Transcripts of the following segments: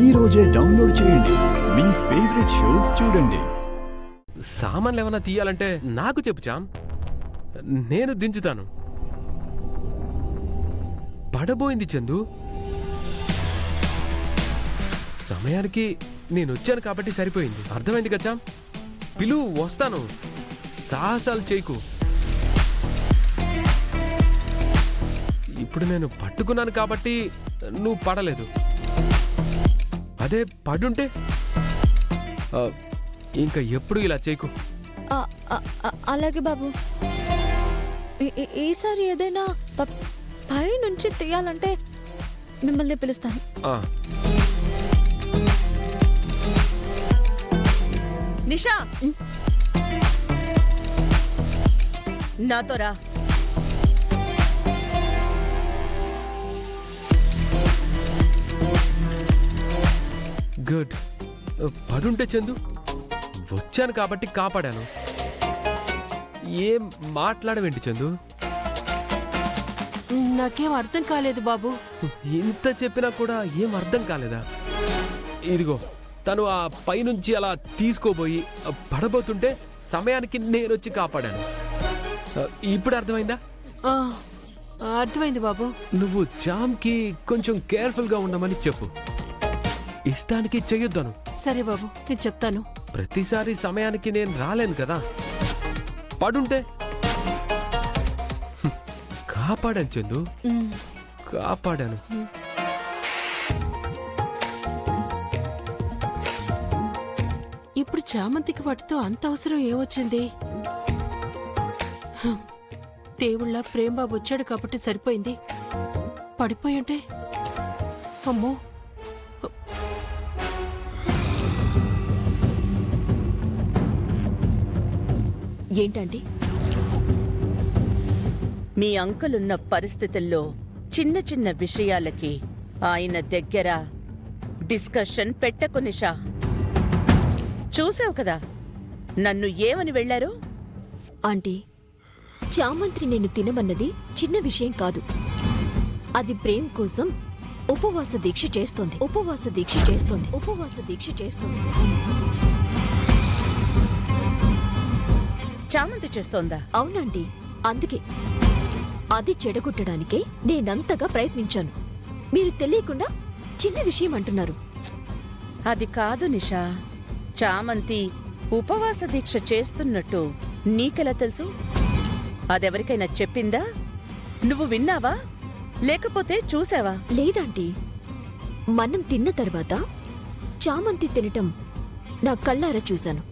ఈ రోజే డౌన్లోడ్ చేయండి. మీ ఫేవరెట్ షోస్ చూడండి. సామాన్లు ఏమైనా తీయాలంటే నాకు చెప్పు చామ్, నేను దించుతాను. పడబోయింది చందు. సమయానికి నేను వచ్చాను కాబట్టి సరిపోయింది. అర్థమైంది కదా చామ్? పిలువు, వస్తాను. సాహసాలు చేయకు. ఇప్పుడు నేను పట్టుకున్నాను కాబట్టి నువ్వు పడలేదు. అదే పడుంటే ఇంకా ఎప్పుడు ఇలా చేయకు. అలాగే బాబు. ఈసారి ఏదైనా పై నుంచి తీయాలంటే మిమ్మల్ని పిలుస్తాను. నిషా, నాతో రా. గుడ్. పడుంటే చందు, వచ్చాను కాబట్టి కాపాడాను. ఏం మాట్లాడవేంటి చందు? నాకేం అర్థం కాలేదు బాబు. ఇంత చెప్పినా కూడా ఏం అర్థం కాలేదా? ఇదిగో, తను ఆ పైనుంచి అలా తీసుకోబోయి పడబోతుంటే సమయానికి నేనొచ్చి కాపాడాను. ఇప్పుడు అర్థమైందా? అర్థమైంది బాబు. నువ్వు జామ్కి కొంచెం కేర్ఫుల్గా ఉండమని చెప్పు. ఇష్టానికి చెయ్యొద్దాను. సరే బాబు, నేను చెప్తాను. ప్రతిసారి సమయానికి నేను రాలేను కదా. పడుంటే కాపాడాను చందు, కాపాడాను. ఇప్పుడు చామంతికి వాటితో అంత అవసరం ఏమొచ్చింది? దేవుళ్ళ ప్రేమబాబు వచ్చాడు కాబట్టి సరిపోయింది. పడిపోయింటే అమ్మో. ఏంటండి? మీ అంకులున్న పరిస్థితుల్లో చిన్న చిన్న విషయాలకి ఆయన దగ్గర డిస్కషన్ పెట్టకు నిషా. చూసావు కదా నన్ను ఏమని వెళ్లారు? ఆంటీ, చామంత్రి నేను తినమన్నది చిన్న విషయం కాదు. అది ప్రేమ్ కోసం ఉపవాస దీక్ష చేస్తోంది. ఉపవాస దీక్ష చేస్తోంది. ఉపవాస దీక్ష చేస్తోంది. చామంతి చేస్తోందా? అవునండి. అందుకే అది చెడగొట్టడానికే నేనంతగా ప్రయత్నించాను. మీరు తెలియకుండా చిన్న విషయం అంటున్నారు. అది కాదు నిషా. చామంతి ఉపవాస దీక్ష చేస్తున్నట్టు నీకెలా తెలుసు? అదెవరికైనా చెప్పిందా? నువ్వు విన్నావా లేకపోతే చూసావా? లేదంటీ. మనం తిన్న తర్వాత చామంతి తినటం నా కళ్ళారా చూశాను.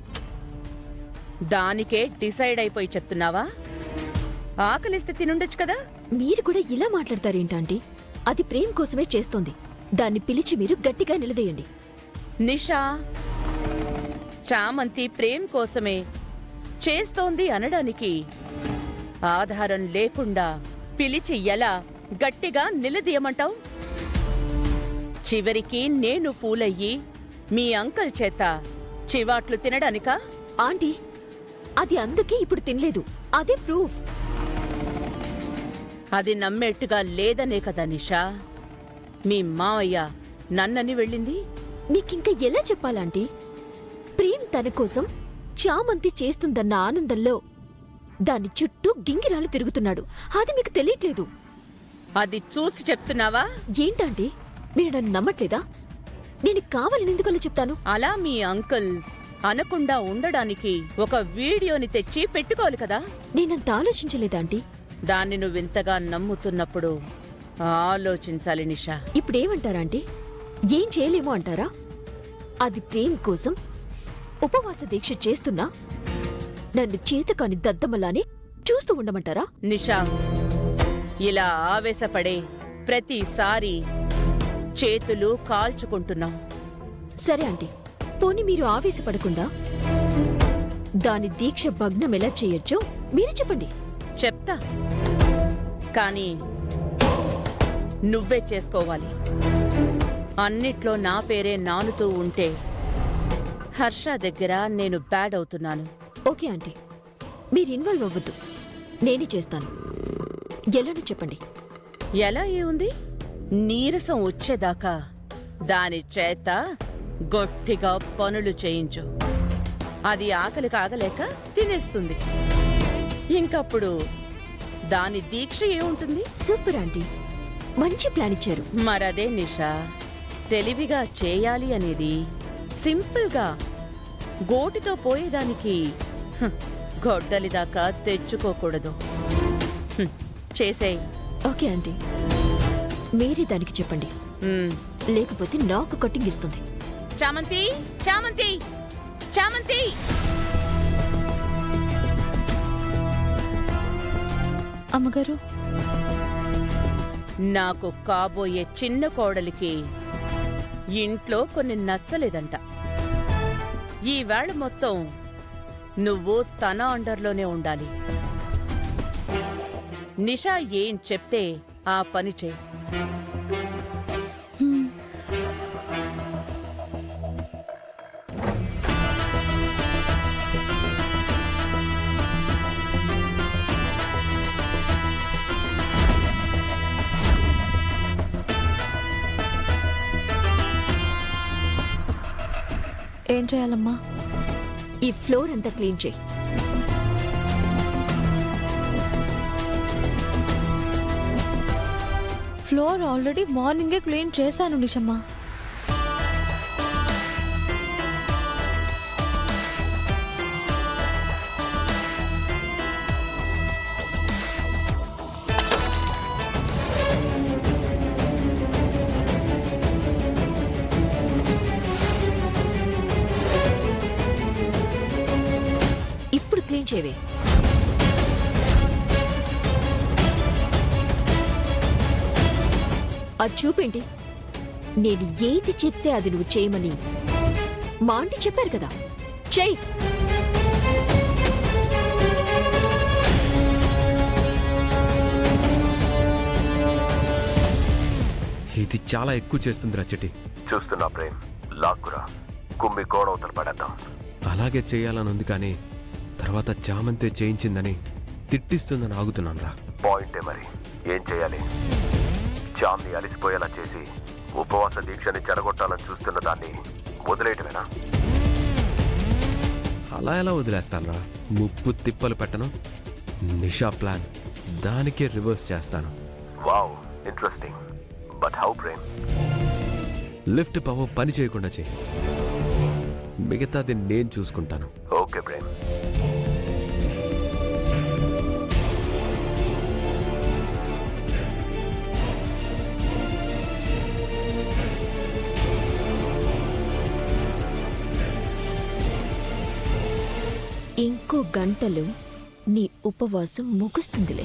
దానికే డిసైడ్ అయిపోయి చెప్తున్నావా? ఆకలిస్తే తినుండొచ్చు కదా. మీరు కూడా ఇలా మాట్లాడతారేంటాంటీ? అది ప్రేమ్ కోసమే చేస్తోంది. దాన్ని పిలిచి మీరు గట్టిగా నిలదీయండి. నిషా, చామంతి ప్రేమ్ కోసమే చేస్తోంది అనడానికి ఆధారం లేకుండా పిలిచి ఎలా గట్టిగా నిలదీయమంటావు? చివరికి నేను ఫూలయ్యి మీ అంకల్ చేత చివాట్లు తినడానికా? ఆంటీ, అది అందుకే ఇప్పుడు తినలేదు. అదే ప్రూఫ్. అది నమ్మేట్టుగా లేదనే కదా నిషా మీ మావయ్య నన్నని వెళ్ళింది. మీకింక ఎలా చెప్పాలంటీ? ప్రేమ్ తన కోసం చామంతి చేస్తుందన్న ఆనందంలో దాని చుట్టూ గింగిరాలు తిరుగుతున్నాడు. అది మీకు తెలియట్లేదు. అది చూసి చెప్తున్నావా? ఏంటంటే మీరు నన్ను నమ్మట్లేదా? నేను కావాలని ఎందుకలా చెప్తాను? అలా మీ అంకుల్ అనకుండా ఉండడానికి ఒక వీడియోని తెచ్చి పెట్టుకోవాలి కదా. నేనంత ఆలోచించలేదాంటీ. దాన్ని నువ్వింతగా నమ్ముతున్నప్పుడు ఆలోచించాలి నిషా. ఇప్పుడేమంటారాంటీ? ఏం చేయలేమో అంటారా? అది ప్రేమ్ కోసం ఉపవాస దీక్ష చేస్తున్నా నన్ను చేతకాని దద్దమలానే చూస్తూ ఉండమంటారా? నిషా, ఇలా ఆవేశపడే ప్రతిసారి చేతులు కాల్చుకుంటున్నావు. సరే ఆంటీ, పోనీ మీరు ఆవేశపడకుండా దాని దీక్ష భగ్నం ఎలా చేయొచ్చో మీరు చెప్పండి. చెప్తా, కానీ నువ్వే చేసుకోవాలి. అన్నిట్లో నా పేరే నానుతూ ఉంటే హర్ష దగ్గర నేను బ్యాడ్ అవుతున్నాను. ఓకే ఆంటీ, మీరు ఇన్వాల్వ్ అవ్వద్దు. నేనే చేస్తాను. ఎలానో చెప్పండి. ఎలా ఏముంది? నీరసం వచ్చేదాకా దాని చేత గట్టిగా పనులు చేయించు. అది ఆకలి కాగలేక తినేస్తుంది. ఇంకప్పుడు దాని దీక్ష ఏముంటుంది? సూపర్ ఆంటీ, మంచి ప్లాన్ ఇచ్చారు. మరదే నిషా, తెలివిగా చేయాలి అనేది సింపుల్గా. గోటితో పోయేదానికి గొడ్డలి దాకా తెచ్చుకోకూడదు. చేసేయ్. ఓకే ఆంటీ, మీరే దానికి చెప్పండి, లేకపోతే నాకు కట్టింగ్ ఇస్తుంది. చామంతి, చామంతి, చామంతి! అమ్మగారు, నాకు కాబోయే చిన్న కోడలికి ఇంట్లో కొన్ని నచ్చలేదంట. ఈవేళ మొత్తం నువ్వు తన అండర్లోనే ఉండాలి. నిషా ఏం చెప్తే ఆ పని చేయి. ఏం చేయాలమ్మా? ఈ ఫ్లోర్ అంతా క్లీన్ చేయి. ఫ్లోర్ ఆల్రెడీ మార్నింగే క్లీన్ చేశాను నిషమ్మా. ఇప్పుడు క్లీన్ చేయవే. అది చూపేంటి? నేను ఏది చెప్తే అది నువ్వు చేయమని మా ఆంటీ చెప్పారు కదా, చెయ్యి. ఇది చాలా ఎక్కువ చేస్తుందిరా చెట్టి. చూస్తున్నా ప్రేమ్, లాక్కురా, కుమ్మి గోడవతలు పడేద్దాం. అలాగే చేయాలని ఉంది, కానీ తర్వాత చామంతే చేయించిందని తిట్టిస్తుందని ఆగుతున్నాను రా. పాయింటే మరి, ఏం చేయాలి? చామ్ని అలిసిపోయేలా చేసి ఉపవాస దీక్షని చెడగొట్టాలని చూస్తున్న దాన్ని వదిలేయటమేనా? అలా ఎలా వదిలేస్తాను రా? ముప్పు తిప్పలు పెట్టను. నిషా ప్లాన్ దానికే రివర్స్ చేస్తాను. Wow, interesting. But how Prem? Lift power పని చేయకుండా చేయి, మిగతాది నేను చూసుకుంటాను. ఓకే ప్రేమ్. ఇంకో గంటలో నీ ఉపవాసం ముగుస్తుందిలే.